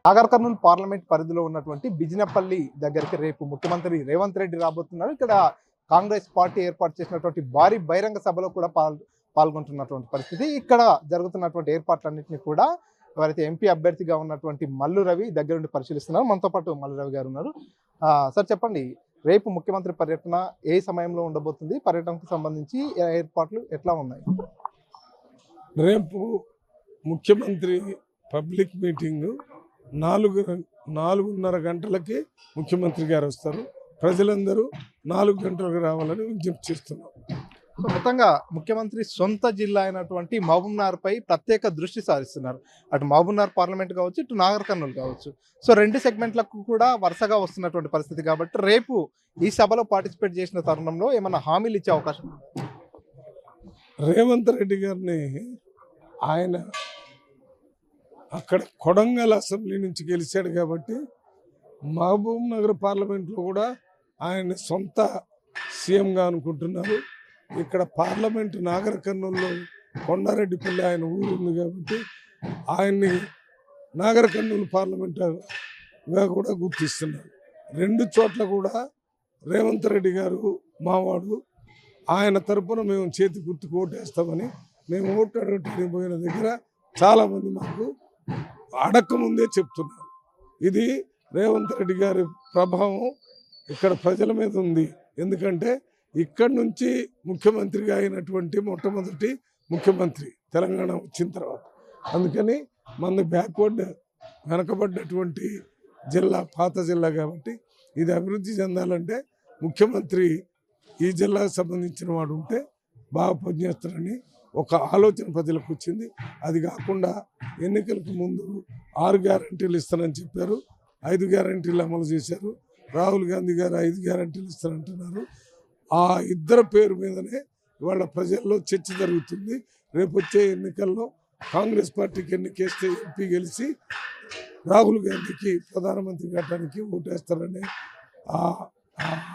Nagar Kurnool parliament పరిధిలో ఉన్నటువంటి బిజినపల్లి దగ్గరికి రేపు ముఖ్యమంత్రి రేవంత్ రెడ్డి రాబోతున్నారు. ఇక్కడ కాంగ్రెస్ పార్టీ ఏర్పాటు చేసినటువంటి భారీ బహిరంగ సభలో కూడా పాల్గొంటున్నటువంటి పరిస్థితి. ఇక్కడ జరుగుతున్నటువంటి ఏర్పాట్లన్నింటినీ కూడా ఎవరైతే ఎంపీ అభ్యర్థిగా ఉన్నటువంటి మల్లు రవి దగ్గర నుండి పరిశీలిస్తున్నారు. మనతో పాటు మల్లు రవి గారు ఉన్నారు. సార్ చెప్పండి, రేపు ముఖ్యమంత్రి పర్యటన ఏ సమయంలో ఉండబోతుంది? పర్యటనకు సంబంధించి ఏర్పాట్లు ఎట్లా ఉన్నాయి? రేపు ముఖ్యమంత్రి పబ్లిక్ మీటింగ్ 4:30 గంటలకి ముఖ్యమంత్రి గారు వస్తారు. ప్రజలందరూ 4 గంటలకు రావాలని విజ్ఞప్తి చేస్తున్నాం. సో మొత్తంగా ముఖ్యమంత్రి సొంత జిల్లా అయినటువంటి మహబూబ్నగర్ పై ప్రత్యేక దృష్టి సారిస్తున్నారు. అటు మహబూబ్నగర్ పార్లమెంట్ కావచ్చు, ఇటు నాగర్ కర్నూలు కావచ్చు. సో 2 సెగ్మెంట్లకు కూడా వరుసగా వస్తున్నటువంటి పరిస్థితి కాబట్టి రేపు ఈ సభలో పార్టిసిపేట్ చేసిన తరుణంలో ఏమైనా హామీలు ఇచ్చే అవకాశం ఉంది? రేవంత్ రెడ్డి గారిని ఆయన అక్కడ కొడంగల్ అసెంబ్లీ నుంచి గెలిచాడు కాబట్టి మహబూబ్ నగర్ పార్లమెంట్లో కూడా ఆయన సొంత సీఎంగా అనుకుంటున్నారు. ఇక్కడ పార్లమెంట్ నాగర్ కర్నూలులో కొండారెడ్డిపల్లి ఆయన ఊరు ఉంది కాబట్టి ఆయన్ని నాగర్ కర్నూలు పార్లమెంటుగా కూడా గుర్తిస్తున్నారు. 2 చోట్ల కూడా రేవంత్ రెడ్డి గారు మావాడు, ఆయన తరపున మేము చేతి గుర్తుకు ఓటేస్తామని మేము ఓటు అడగటానికి పోయిన దగ్గర చాలామంది మాకు అడక్క ముందే చెప్తున్నారు. ఇది రేవంత్ రెడ్డి గారి ప్రభావం ఇక్కడ ప్రజల మీద ఉంది. ఎందుకంటే ఇక్కడి నుంచి ముఖ్యమంత్రిగా అయినటువంటి మొట్టమొదటి ముఖ్యమంత్రి తెలంగాణ వచ్చిన తర్వాత. అందుకని మన వెనకబడ్డటువంటి జిల్లా, పాత జిల్లా కాబట్టి ఇది అభివృద్ధి చెందాలంటే ముఖ్యమంత్రి ఈ జిల్లాకు సంబంధించిన వాడు ఉంటే బాగా పనిచేస్తారని ఒక ఆలోచన ప్రజలకు వచ్చింది. అది కాకుండా ఎన్నికలకు ముందు 6 గ్యారంటీలు ఇస్తానని చెప్పారు, 5 గ్యారంటీలు అమలు చేశారు. రాహుల్ గాంధీ గారు 5 గ్యారంటీలు ఇస్తారంటున్నారు. ఆ ఇద్దరు పేరు మీదనే ఇవాళ ప్రజల్లో చర్చ జరుగుతుంది. రేపు వచ్చే ఎన్నికల్లో కాంగ్రెస్ పార్టీకి ఎన్నికేస్తే ఎంపీ గెలిచి రాహుల్ గాంధీకి ప్రధానమంత్రి కావడానికి ఓటేస్తారనే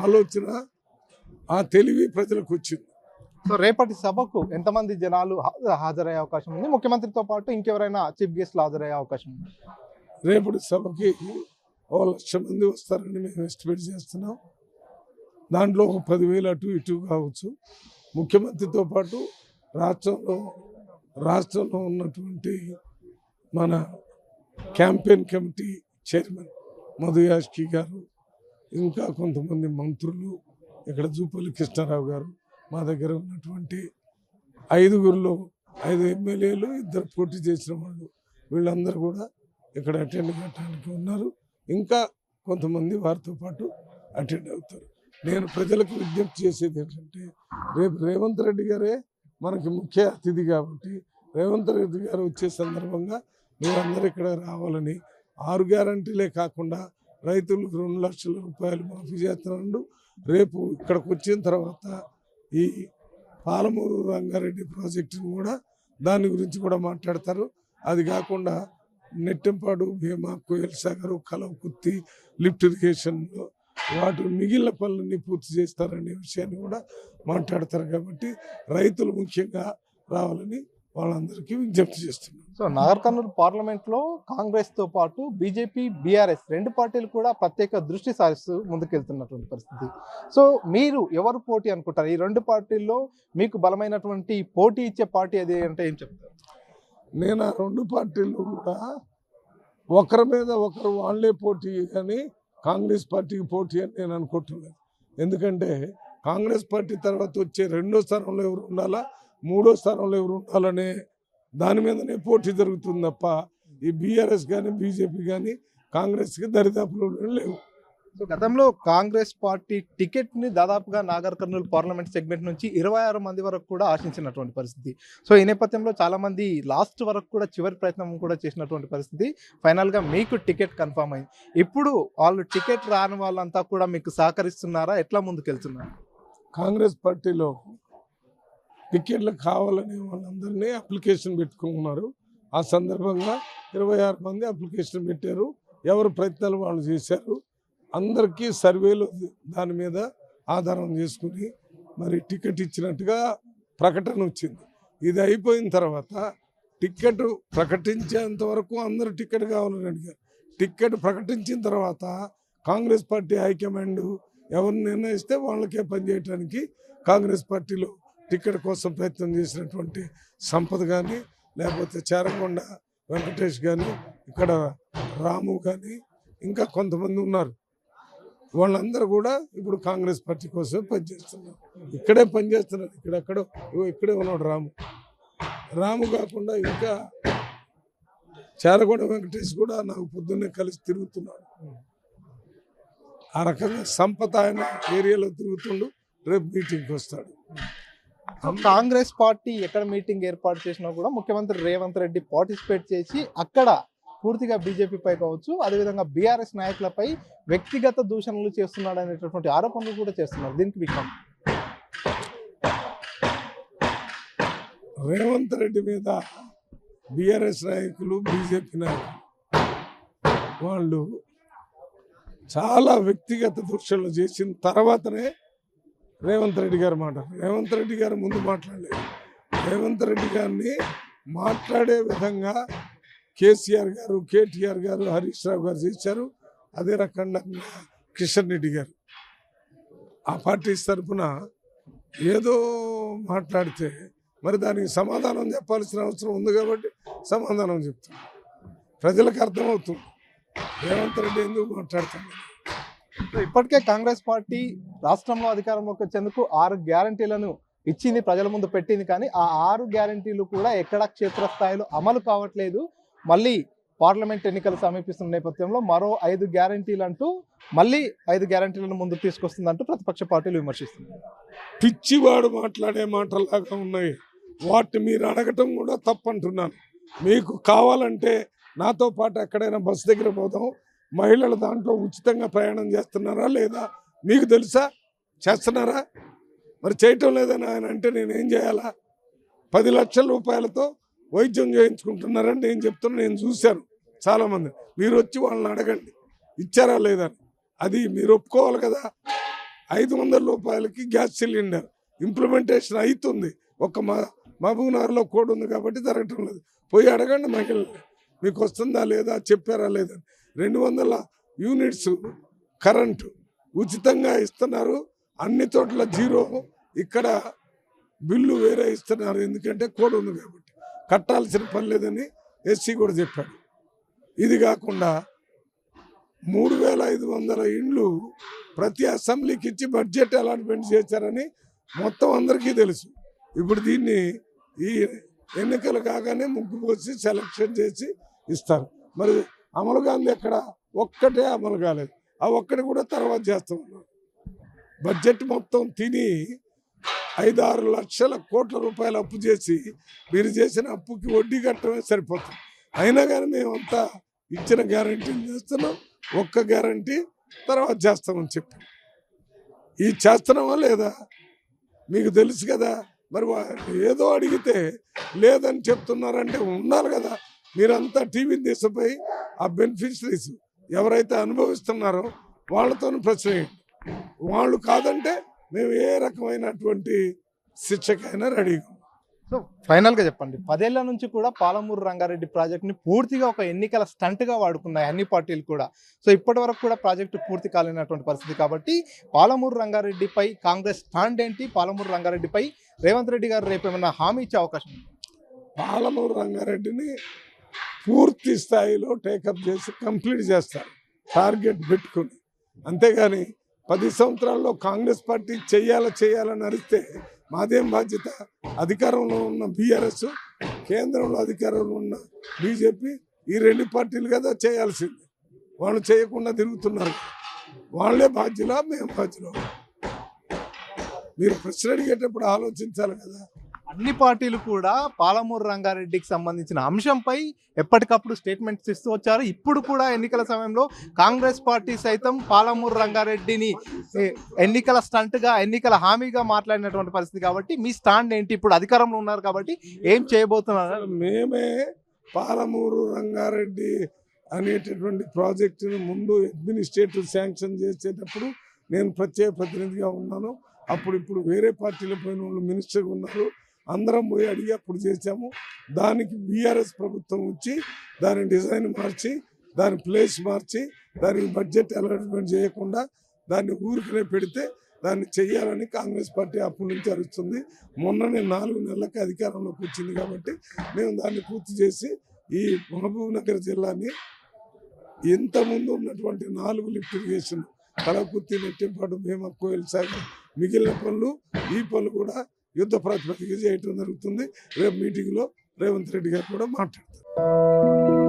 ఆలోచన, ఆ తెలివి ప్రజలకు వచ్చింది. సో రేపటి సభకు ఎంతమంది జనాలు హాజరయ్యే అవకాశం ఉంది? ముఖ్యమంత్రితో పాటు ఇంకెవరైనా చీఫ్ గెస్ట్లు హాజరయ్యే అవకాశం ఉంది? రేపటి సభకి 1,00,000 మంది వస్తారని మేము ఎస్టిమేట్ చేస్తున్నాం. దాంట్లో 10,000 అటు ఇటు కావచ్చు. ముఖ్యమంత్రితో పాటు రాష్ట్రంలో ఉన్నటువంటి మన campaign committee chairman Madhu Yaskhi గారు, ఇంకా కొంతమంది మంత్రులు, ఇక్కడ జూపల్లి కృష్ణారావు గారు, మా దగ్గర ఉన్నటువంటి 5 ఎమ్మెల్యేలు, 2 పోటీ చేసిన వాళ్ళు, వీళ్ళందరూ కూడా ఇక్కడ అటెండ్ కావడానికి ఉన్నారు. ఇంకా కొంతమంది వారితో పాటు అటెండ్ అవుతారు. నేను ప్రజలకు విజ్ఞప్తి చేసేది ఏంటంటే, రేపు రేవంత్ రెడ్డి గారే మనకి ముఖ్య అతిథి కాబట్టి రేవంత్ రెడ్డి గారు వచ్చే సందర్భంగా మీరందరూ ఇక్కడ రావాలని, 6 గ్యారంటీలే కాకుండా రైతులకు 2 లక్షల రూపాయలు మాఫీ చేస్తున్నాడు. రేపు ఇక్కడికి వచ్చిన తర్వాత ఈ పాలమూరు రంగారెడ్డి ప్రాజెక్టును కూడా దాని గురించి కూడా మాట్లాడతారు. అది కాకుండా నెట్టెంపాడు, భీమా, కోయల్ సాగర్, కలవకుర్తి లిఫ్ట్ ఇరిగేషన్లో వాటి మిగిలిన పనులన్నీ పూర్తి చేస్తారనే విషయాన్ని కూడా మాట్లాడతారు. కాబట్టి రైతులు ముఖ్యంగా రావాలని వాళ్ళందరికీ విజ్ఞప్తి చేస్తున్నారు. సో నాగర్ కర్నూలు పార్లమెంట్లో కాంగ్రెస్తో పాటు బీజేపీ, బీఆర్ఎస్ 2 పార్టీలు కూడా ప్రత్యేక దృష్టి సారిస్తూ ముందుకెళ్తున్నటువంటి పరిస్థితి. సో మీరు ఎవరు పోటీ అనుకుంటారు? ఈ 2 పార్టీల్లో మీకు బలమైనటువంటి పోటీ ఇచ్చే పార్టీ అది అంటే ఏం చెప్తారు? నేను ఆ 2 పార్టీలు కూడా ఒకరి మీద ఒకరు వాళ్ళే పోటీ, కానీ కాంగ్రెస్ పార్టీకి పోటీ అని నేను అనుకుంటున్నాను. ఎందుకంటే కాంగ్రెస్ పార్టీ తర్వాత వచ్చే 2వ స్థానంలో ఎవరు ఉండాలా, 3వ స్థానంలో ఎవరు ఉండాలనే దాని మీదనే పోటీ జరుగుతుంది తప్ప ఈ బీఆర్ఎస్ కానీ బీజేపీ కానీ కాంగ్రెస్కి దరిదాపులు లేవు. సో గతంలో కాంగ్రెస్ పార్టీ టికెట్ని దాదాపుగా నాగర్ కర్నూలు పార్లమెంట్ సెగ్మెంట్ నుంచి 26 మంది వరకు కూడా ఆశించినటువంటి పరిస్థితి. సో ఈ నేపథ్యంలో చాలామంది లాస్ట్ వరకు కూడా చివరి ప్రయత్నం కూడా చేసినటువంటి పరిస్థితి. ఫైనల్గా మీకు టికెట్ కన్ఫర్మ్ అయింది. ఇప్పుడు వాళ్ళు టికెట్ రాని వాళ్ళంతా కూడా మీకు సహకరిస్తున్నారా? ఎట్లా ముందుకెళ్తున్నారు? కాంగ్రెస్ పార్టీలో టికెట్లు కావాలని వాళ్ళందరినీ అప్లికేషన్ పెట్టుకున్నారు. ఆ సందర్భంగా 26 మంది అప్లికేషన్ పెట్టారు. ఎవరు ప్రయత్నాలు వాళ్ళు చేశారు. అందరికీ సర్వేలు దాని మీద ఆధారం చేసుకుని మరి టికెట్ ఇచ్చినట్టుగా ప్రకటన వచ్చింది. ఇది అయిపోయిన తర్వాత టికెట్ ప్రకటించేంత వరకు అందరూ టికెట్ కావాలని అడిగారు. టికెట్ ప్రకటించిన తర్వాత కాంగ్రెస్ పార్టీ హైకమాండ్ ఎవరు నిర్ణయిస్తే వాళ్ళకే పనిచేయడానికి కాంగ్రెస్ పార్టీలో టికెట్ కోసం ప్రయత్నం చేసినటువంటి సంపద కానీ, లేకపోతే చేరకొండ వెంకటేష్ కానీ, ఇక్కడ రాము కానీ, ఇంకా కొంతమంది ఉన్నారు. వాళ్ళందరూ కూడా ఇప్పుడు కాంగ్రెస్ పార్టీ కోసం పనిచేస్తున్నారు. ఇక్కడే పనిచేస్తున్నారు. ఇక్కడే ఉన్నాడు రాము కాకుండా ఇంకా చేరకొండ వెంకటేష్ కూడా నాకు పొద్దున్నే కలిసి తిరుగుతున్నాడు. ఆ రకంగా సంపద ఆయన ఏరియాలో తిరుగుతుండు. రేపు మీటింగ్కి వస్తాడు. కాంగ్రెస్ పార్టీ ఎక్కడ మీటింగ్ ఏర్పాటు చేసినా కూడా ముఖ్యమంత్రి రేవంత్ రెడ్డి పార్టిసిపేట్ చేసి అక్కడ పూర్తిగా బీజేపీపై కావచ్చు, అదేవిధంగా బీఆర్ఎస్ నాయకులపై వ్యక్తిగత దూషణలు చేస్తున్నాడు అనేటటువంటి ఆరోపణలు కూడా చేస్తున్నారు. దీనికి విషయం రేవంత్ రెడ్డి మీద బీఆర్ఎస్ నాయకులు, బీజేపీ నాయకులు వాళ్ళు చాలా వ్యక్తిగత దూషణలు చేసిన తర్వాతనే రేవంత్ రెడ్డి గారు రేవంత్ రెడ్డి గారు ముందు మాట్లాడలేదు. రేవంత్ రెడ్డి గారిని మాట్లాడే విధంగా కేసీఆర్ గారు, కేటీఆర్ గారు, హరీష్ రావు గారు చేశారు. అదే రకంగా కిషన్ రెడ్డి గారు ఆ పార్టీ తరఫున ఏదో మాట్లాడితే మరి దానికి సమాధానం చెప్పాల్సిన అవసరం ఉంది కాబట్టి సమాధానం చెప్తాం. ప్రజలకు అర్థమవుతుంది రేవంత్ రెడ్డి ఎందుకు మాట్లాడుతున్నాడు. ఇప్పటికే కాంగ్రెస్ పార్టీ రాష్ట్రంలో అధికారంలోకి వచ్చేందుకు 6 గ్యారంటీలను ఇచ్చింది, ప్రజల ముందు పెట్టింది. కానీ ఆ 6 గ్యారంటీలు కూడా ఎక్కడ క్షేత్రస్థాయిలో అమలు కావట్లేదు. మళ్ళీ పార్లమెంట్ ఎన్నికలు సమీపిస్తున్న నేపథ్యంలో మరో 5 గ్యారంటీలు అంటూ మళ్ళీ 5 గ్యారంటీలను ముందుకు తీసుకొస్తుందంటూ ప్రతిపక్ష పార్టీలు విమర్శిస్తున్నాయి. పిచ్చివాడు మాట్లాడే మాటలాగా ఉన్నాయి. వాటిని మీరు అడగటం కూడా తప్పంటున్నాను. మీకు కావాలంటే నాతో పాటు ఎక్కడైనా బస్సు దగ్గర పోదాం, మహిళలు దాంట్లో ఉచితంగా ప్రయాణం చేస్తున్నారా లేదా మీకు తెలుసా? చేస్తున్నారా? మరి చేయటం లేదని ఆయన అంటే నేనేం చేయాలా? 10 లక్షల రూపాయలతో వైద్యం చేయించుకుంటున్నారని నేను చెప్తున్నా. నేను చూశాను చాలామంది. మీరు వచ్చి వాళ్ళని అడగండి ఇచ్చారా లేదని. అది మీరు ఒప్పుకోవాలి కదా. 500 రూపాయలకి గ్యాస్ సిలిండర్ ఇంప్లిమెంటేషన్ అవుతుంది. ఒక మహబూబ్నగర్లో కోడ్ ఉంది కాబట్టి జరగటం లేదు. పోయి అడగండి మహిళలు మీకు వస్తుందా లేదా, చెప్పారా లేదని. 200 యూనిట్స్ కరెంటు ఉచితంగా ఇస్తున్నారు. అన్ని చోట్ల 0. ఇక్కడ బిల్లు వేరే ఇస్తున్నారు. ఎందుకంటే కోడ్ ఉంది కాబట్టి కట్టాల్సిన పని లేదని ఎస్సీ కూడా చెప్పాడు. ఇది కాకుండా 3500 ఇండ్లు ప్రతి అసెంబ్లీకి ఇచ్చి బడ్జెట్ అలాట్మెంట్ చేశారని మొత్తం అందరికీ తెలుసు. ఇప్పుడు దీన్ని ఈ ఎన్నికలు కాగానే ముగ్గు పోసి సెలక్షన్ చేసి ఇస్తారు. మరి అమలు కాంది ఎక్కడ? ఒక్కటే అమలు కాలేదు. ఆ ఒక్కటి కూడా తర్వాత చేస్తామన్నారు. బడ్జెట్ మొత్తం తిని 5-6 లక్షల కోట్ల రూపాయలు అప్పు చేసి మీరు చేసిన అప్పుకి వడ్డీ కట్టడమే సరిపోతుంది. అయినా కానీ మేమంతా ఇచ్చిన గ్యారంటీలు చేస్తున్నాం. ఒక్క గ్యారంటీ తర్వాత చేస్తామని చెప్పి ఈ చేస్తున్నామా లేదా మీకు తెలుసు కదా. మరి ఏదో అడిగితే లేదని చెప్తున్నారంటే ఉండాలి కదా. మీరంతా టీవీని తీసిపోయి ఆ బెనిఫిషరీస్ ఎవరైతే అనుభవిస్తున్నారో వాళ్ళతో ప్రశ్న వేయండి. వాళ్ళు కాదంటే మేము ఏ రకమైనటువంటి శిక్షకైనా రెడీగా. సో ఫైనల్గా చెప్పండి, 10 ఏళ్ల నుంచి కూడా పాలమూరు రంగారెడ్డి ప్రాజెక్ట్ని పూర్తిగా ఒక ఎన్నికల స్టంట్గా వాడుకున్నాయి అన్ని పార్టీలు కూడా. సో ఇప్పటి వరకు కూడా ప్రాజెక్టు పూర్తి కాలేనటువంటి పరిస్థితి. కాబట్టి పాలమూరు రంగారెడ్డిపై కాంగ్రెస్ స్టాండ్ ఏంటి? పాలమూరు రంగారెడ్డిపై రేవంత్ రెడ్డి గారు రేపు ఏమైనా హామీ ఇచ్చే అవకాశం ఉంది? పాలమూరు రంగారెడ్డిని పూర్తి స్థాయిలో టేకప్ చేసి కంప్లీట్ చేస్తారు టార్గెట్ పెట్టుకుని. అంతేగాని 10 సంవత్సరాల్లో కాంగ్రెస్ పార్టీ చేయాలని అరిస్తే మాదేం బాధ్యత? అధికారంలో ఉన్న బీఆర్ఎస్, కేంద్రంలో అధికారంలో ఉన్న బీజేపీ, ఈ 2 పార్టీలు కదా చేయాల్సింది. వాళ్ళు చేయకుండా తిరుగుతున్నారు. వాళ్ళే బాధ్యులా మేము బాధ్యులు? మీరు ప్రశ్న అడిగేటప్పుడు ఆలోచించాలి కదా. అన్ని పార్టీలు కూడా పాలమూరు రంగారెడ్డికి సంబంధించిన అంశంపై ఎప్పటికప్పుడు స్టేట్మెంట్స్ ఇస్తూ వచ్చారు. ఇప్పుడు కూడా ఎన్నికల సమయంలో కాంగ్రెస్ పార్టీ సైతం పాలమూరు రంగారెడ్డిని ఎన్నికల స్టంట్గా, ఎన్నికల హామీగా మాట్లాడినటువంటి పరిస్థితి. కాబట్టి మీ స్టాండ్ ఏంటి? ఇప్పుడు అధికారంలో ఉన్నారు కాబట్టి ఏం చేయబోతున్నారు? మేమే పాలమూరు రంగారెడ్డి అనేటటువంటి ప్రాజెక్టును ముందు అడ్మినిస్ట్రేటివ్ శాంక్షన్ చేసేటప్పుడు నేను ప్రత్యేక ప్రతినిధిగా ఉన్నాను. ఇప్పుడు వేరే పార్టీలో పోయిన వాళ్ళు మినిస్టర్గా ఉన్నారు. అందరం పోయి అడిగి అప్పుడు చేసాము. దానికి బీఆర్ఎస్ ప్రభుత్వం వచ్చి దాని డిజైన్ మార్చి దాని ప్లేస్ మార్చి దానికి బడ్జెట్ అలాట్మెంట్ చేయకుండా దాన్ని ఊరికనే పెడితే దాన్ని చెయ్యాలని కాంగ్రెస్ పార్టీ అప్పటి నుంచి అరుస్తుంది. మొన్ననే 4 నెలలకు అధికారంలోకి వచ్చింది కాబట్టి మేము దాన్ని పూర్తి చేసి ఈ మహబూబ్ నగర్ జిల్లాని ఇంతకుముందు ఉన్నటువంటి 4 లిఫ్ట్ ఇరిగేషన్ కళకుర్తి, నెట్టింపాడు, భీమా, కోయిల్ సాగర్ మిగిలిన పనులు ఈ పనులు కూడా యుద్ధ ప్రాతిపదిక చేయటం జరుగుతుంది. రేపు మీటింగ్లో రేవంత్ రెడ్డి గారు కూడా మాట్లాడతారు.